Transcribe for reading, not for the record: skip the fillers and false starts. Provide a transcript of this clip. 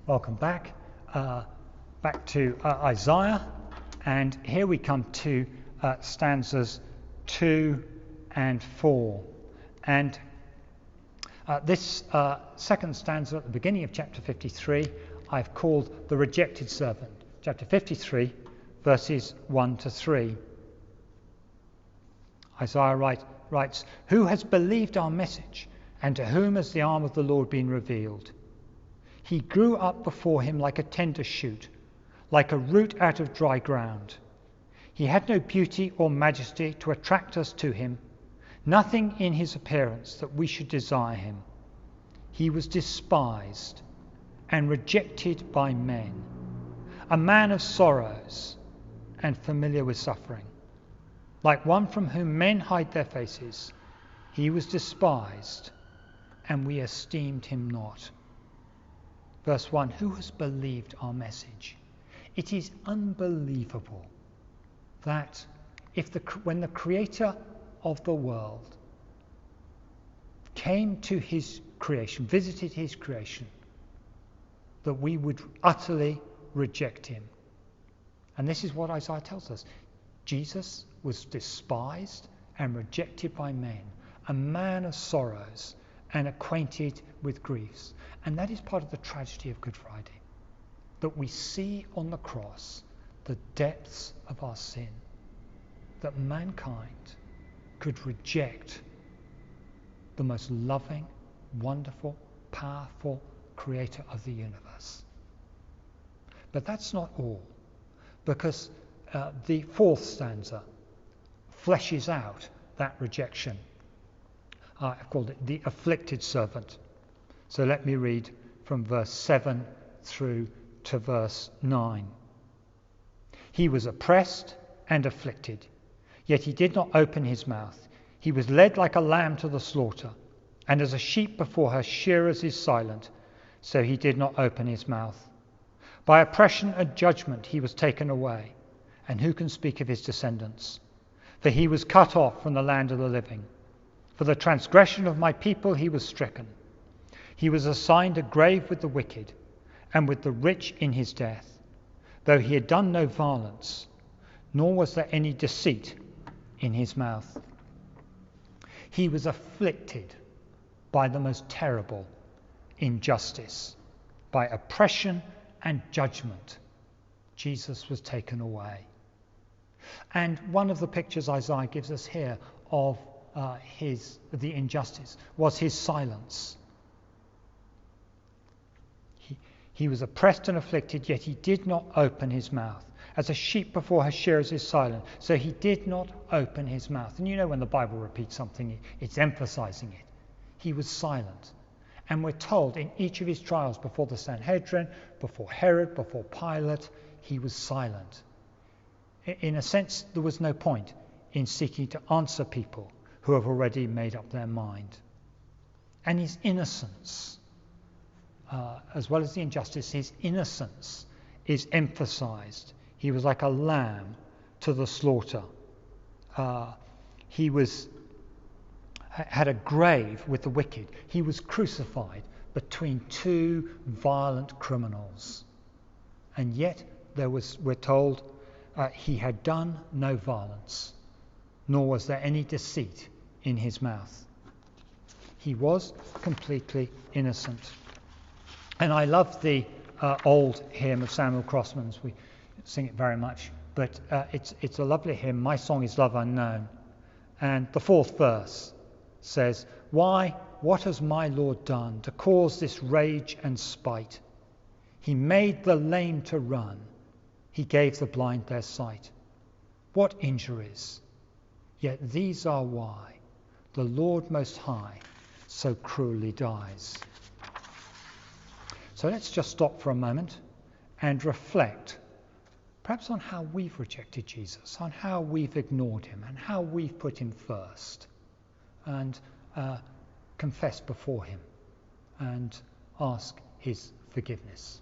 Welcome back to Isaiah, and here we come to stanzas 2 and 4. And this second stanza at the beginning of chapter 53 I've called the rejected servant. Chapter 53, verses 1 to 3. Isaiah writes, "Who has believed our message, and to whom has the arm of the Lord been revealed? He grew up before him like a tender shoot, like a root out of dry ground. He had no beauty or majesty to attract us to him, nothing in his appearance that we should desire him. He was despised and rejected by men, a man of sorrows and familiar with suffering. Like one from whom men hide their faces, he was despised, and we esteemed him not." Verse 1, who has believed our message? It is unbelievable that when the creator of the world came to his creation, visited his creation, that we would utterly reject him. And this is what Isaiah tells us. Jesus was despised and rejected by men, a man of sorrows and acquainted with griefs. And that is part of the tragedy of Good Friday, that we see on the cross the depths of our sin, that mankind could reject the most loving, wonderful, powerful creator of the universe. But that's not all, because the fourth stanza fleshes out that rejection. I've called it the afflicted servant. So let me read from verse 7 through to verse 9. "He was oppressed and afflicted, yet he did not open his mouth. He was led like a lamb to the slaughter, and as a sheep before her shearers is silent, so he did not open his mouth. By oppression and judgment he was taken away, and who can speak of his descendants? For he was cut off from the land of the living. For the transgression of my people he was stricken. He was assigned a grave with the wicked, and with the rich in his death, though he had done no violence, nor was there any deceit in his mouth. He was afflicted by the most terrible injustice. By oppression and judgment, Jesus was taken away." And one of the pictures Isaiah gives us here of the injustice was his silence. He was oppressed and afflicted, yet he did not open his mouth. As a sheep before her shearers is silent, so he did not open his mouth. And you know when the Bible repeats something, it's emphasizing it. He was silent. And we're told in each of his trials before the Sanhedrin, before Herod, before Pilate, he was silent. In a sense, there was no point in seeking to answer people who have already made up their mind. And his innocence, as well as the injustice, his innocence is emphasized. He was like a lamb to the slaughter. He had a grave with the wicked. He was crucified between two violent criminals. And yet we're told he had done no violence, nor was there any deceit in his mouth. He was completely innocent. And I love the old hymn of Samuel Crossman's. We sing it very much, but it's a lovely hymn. "My song is love unknown." And the fourth verse says, "Why, what has my Lord done to cause this rage and spite? He made the lame to run, he gave the blind their sight. What injuries? Yet these are why the Lord Most High so cruelly dies." So let's just stop for a moment and reflect perhaps on how we've rejected Jesus, on how we've ignored him, and how we've put him first, and confess before him and ask his forgiveness.